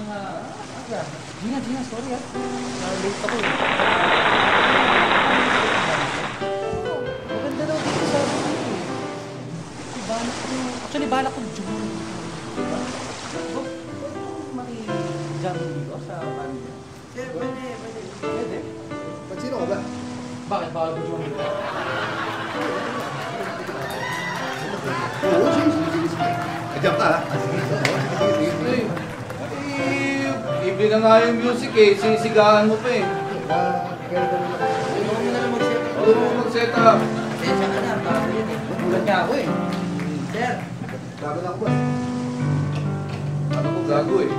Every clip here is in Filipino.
ng aga. Gina, sorry ah. Late ako eh. Maganda daw dito sa akin eh. Actually, balak ko jump. Diba? Maki-jump dito sa band. Pwede. Ba't sino ka ba? Bakit bawal ko jump dito? Oo, sige. Ajak ka ha? Sige. Libre na nga yung music eh, sinisigahan mo pa eh. Tulungan mo na lang mag-set up. Huwag mo mag-set up. Sensya ka na, bago yun eh. Nagulat niya ako eh. Sir, bago na ako Ano ko gago eh.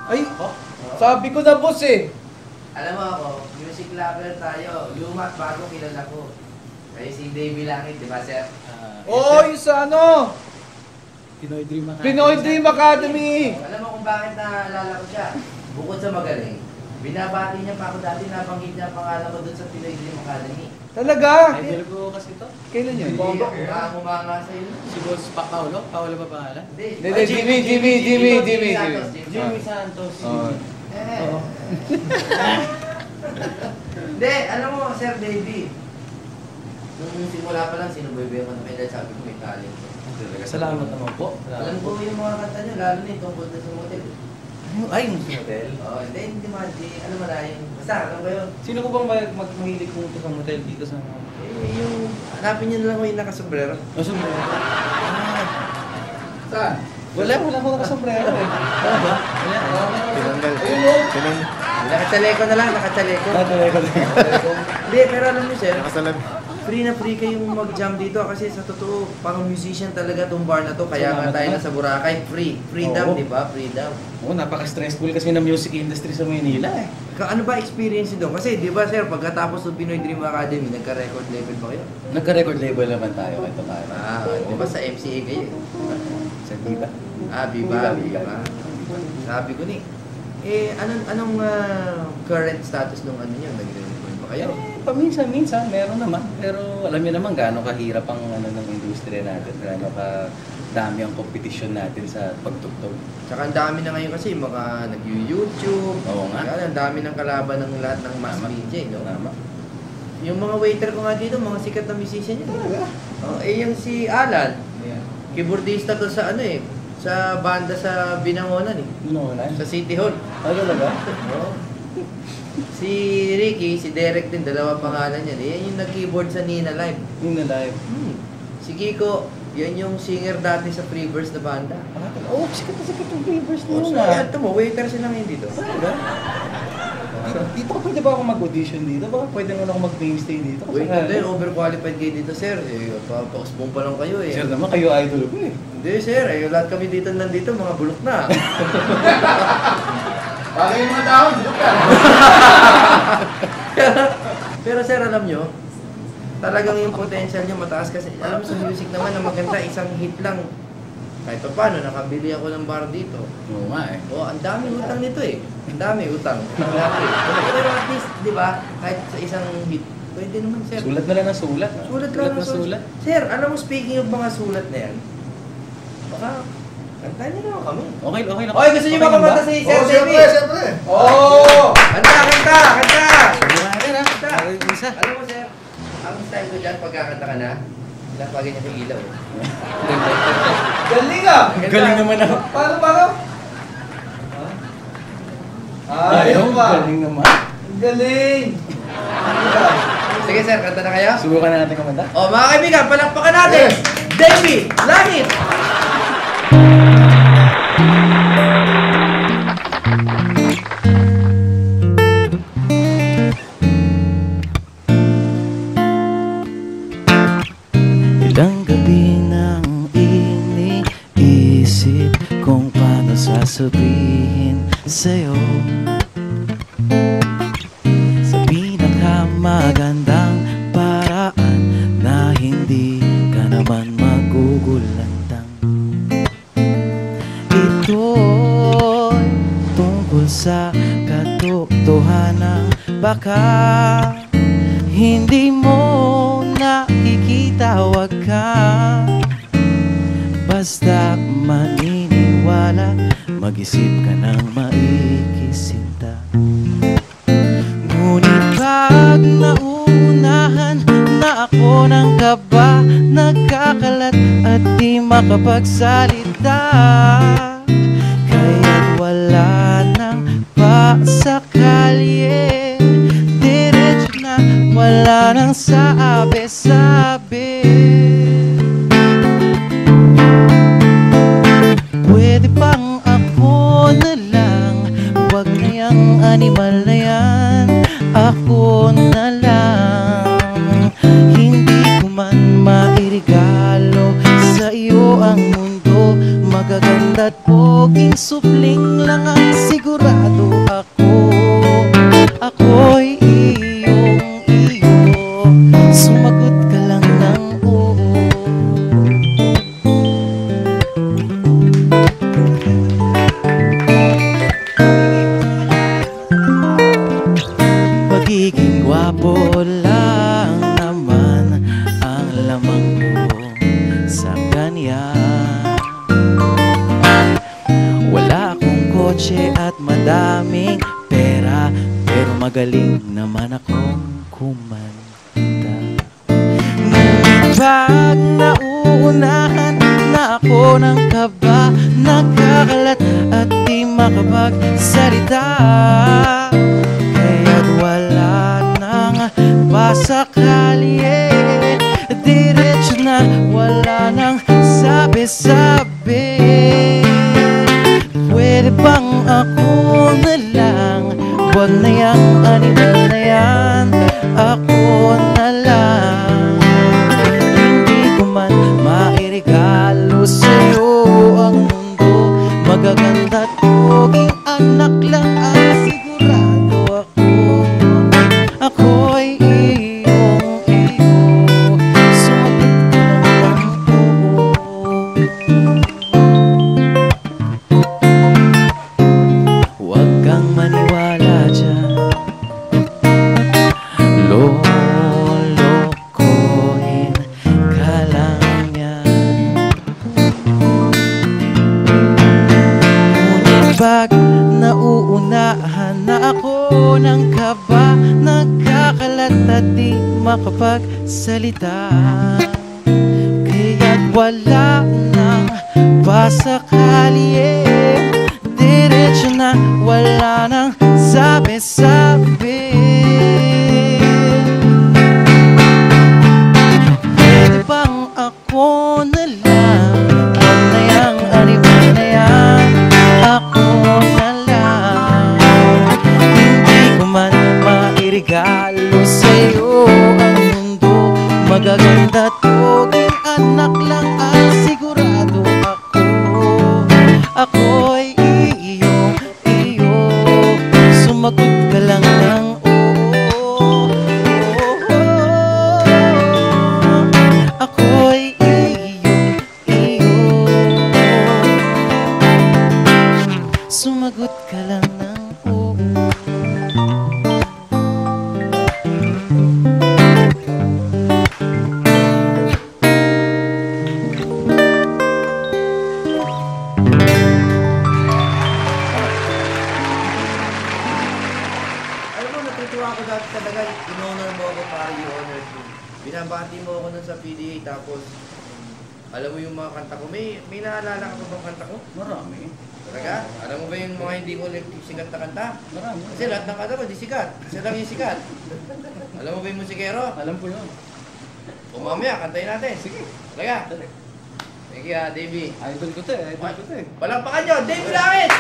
Ay, sabi ko na boss eh. Alam mo ako, music lover tayo. Luma at bago kilala ko. Kayo si Davey Langit, di ba sir? Oo, yung sa ano? Pinoy Dream Academy. Pinoy Dream Academy. Alam mo kung bakit naalala ko siya? Bukod sa magaling, binabati niya pa ako dati, nabanggit niya ang pangalan ko dun sa Pinoy Dream Academy. Talaga? Idol ko kasi to. Kailan yun? Umanga sa iyo. Si Boss Paolo? Paolo ba pangalan? Jimmy. Jimmy Santos. Oo. Hindi, alam mo, Sir Davey. Nung simula pa lang, sinubaybayan ko na kayo dahil sabi ko may talent. Salamat naman po. Alam ko yung mga kanta niyo, lalo na yung tungkol na sa motel. Ay, yung model. Oo, hindi ano mo na yun. Basta, alam ko yun. Sino ko bang mahilig pumunta sa motel dito sa... Yung, hanapin niyo na lang ko yung nakasombrero. Oh, sombrero. Saan? Wala ko nakasombrero eh. Ano ba? Tinanggal. Ayun o. Nakachaleko na lang, nakachaleko. Hindi, pero alam niyo sir, Nakasalan. free na free kayong mag-jam dito kasi sa totoo, pang musician talaga tong bar na to. Kaya nga tayo nasa Boracay, free. Freedom, Oo. di ba? Freedom. Oo, napaka-stressful kasi ng music industry sa Maynila eh. Ano ba experience niyo doon? Kasi di ba sir, pagkatapos ng Pinoy Dream Academy, nagka-record label ba kayo? Nagka-record label naman tayo. Ito tayo. Di ba sa MCA kayo? Sa Viva. Viva. Sabi ko ni, anong current status nung ano niyo? Nagre-record ba kayo? Paminsan-minsan, meron naman. Pero alam niyo naman gaano kahirap ang ng industriya natin. Gaano kadami ang competition natin sa pagtugtog. Tsaka ang dami na ngayon kasi mga nag-YouTube. Oo nga. Kaya ang dami ng kalaban ng lahat ng mass media, no? Tama. Yung mga waiter ko nga dito, mga sikat na musician yun. Yung si Alan, keyboardista to sa sa banda sa Binangonan eh. Binangonan? Sa City Hall. Talaga? Oo. Si Ricky, si Derek din, dalawa pangalan yan. Yan yung nag-keyboard sa Nina Live. Nina Live. Si Kiko, yan yung singer dati sa Freebirds na banda. Sikat yung Freebirds na yun Yan, mo, waiter sila ngayon dito. Talaga? Dito ka pwede ba ako mag-audition dito? Baka pwede mo lang mag-mainstay dito? Wait, hindi, overqualified kayo dito, sir. Pausbong pa lang kayo eh. Sir naman, kayo idol ko eh. Hindi, sir. Lahat kami dito nandito, mga bulok na. Bagay yung mga tao, bulok ka. Pero sir, alam nyo, talagang yung potential niya mataas kasi alam mo sa music naman na maganda, isang hit lang. Kahit pa paano, nakabili ako ng bar dito. Oo nga eh. Oh, ang dami utang nito eh. Ang dami utang. Ang dami. Pero at least, di ba, kahit sa isang hit, pwede naman, sir. Sulat na lang ng sulat. Sulat lang ng sulat. Sir, alam mo, speaking of mga sulat na yan, baka, kantahan niyo naman kami. Okay, okay lang. Oy, gusto niyo ba kumanta si Sir Davey? Siyempre. Oh! Kanta! Subukan natin ha. Kanta! Isa. Alam mo, sir, ang style ko dyan, pagkakanta ka na, lapagin niya sa ilaw. Galing ah! Galing naman ako. Paano? Ayaw ba? Galing naman. Ang galing! Sige, sir, kanta na kayo? Subukan na natin kumanta. O, mga kaibigan, palakpakan natin! Davey, Langit! Ilang gabi nang iniisip kung paano sasabihin sa'yo sa pinakamagandang paraan na hindi ka naman magugulantang. Ito'y tungkol sa katotohanan, baka hindi mo nakikita, wag ka basta maniniwala, mag-isip ka ng maikisinta. Ngunit pag nauunahan na ako ng kaba, nagkakalat at di makapagsalita, kaya't wala nang pasakalye, diretso na, wala nang sabi-sabi. Pwede bang ako na lang, wag na yung animal na yan, ako na lang. Hindi ko man mairigalo sa iyo ang mundo, magaganda at poging supling lang ang sigurado ako. Ako'y iyong iyo, sumagot ka lang ng oo. Pagiging gwapo lang naman ang lamang ko sa kanya. Wala akong kotse at madaming pera, pero magaling naman akong kumanta. Ngunit pag nauunahan na ako ng kaba, nagkakalat at di makapagsalita, kaya't wala nang pasakalye, diretso na, wala nang sabi-sabi. Pwede bang ako na lang, wag na yung animal na yan, ako na lang. Hindi ko man mairigalo sa'yo ang mundo, magaganda at poging anak lang ang sigurado ako. Ako'y iyong iyo, sumagot ka lang ng oo. Huwag kang maniwala dyan, lolokohin ka lang yan. Ngunit pag nauunahan na ako ng kaba, nagkakalat at di makapagsalita, kaya't wala nang pasakalye, diretso na, wala nang sabi-sabi. Pwede bang ako na lang, wag na yung animal na yan, ako na lang. Hindi ko man mairigalo sa'yo ang mundo, magaganda at poging anak lang ang sigurado ako. Ako'y iyong iyo, sumagot ka lang ng oo. pinuntahan ko dati talaga, in-honor mo ako para i-honor mo. Binabati mo ako nun sa PDA, tapos, alam mo yung mga kanta ko, may naalala ka ba bang kanta ko? Marami. Talaga? Alam mo ba yung mga hindi ko sikat na kanta? Marami. Kasi lahat ng kanta ko, di sikat. Isa lang yung sikat. Alam mo ba yung musikero? Alam ko yun. O mamaya, kantayin natin. Sige. Talaga? Dali. Thank you, Davey. Idol ko to eh. Idol ko to eh. Palakpakan nyo, Davey Langit!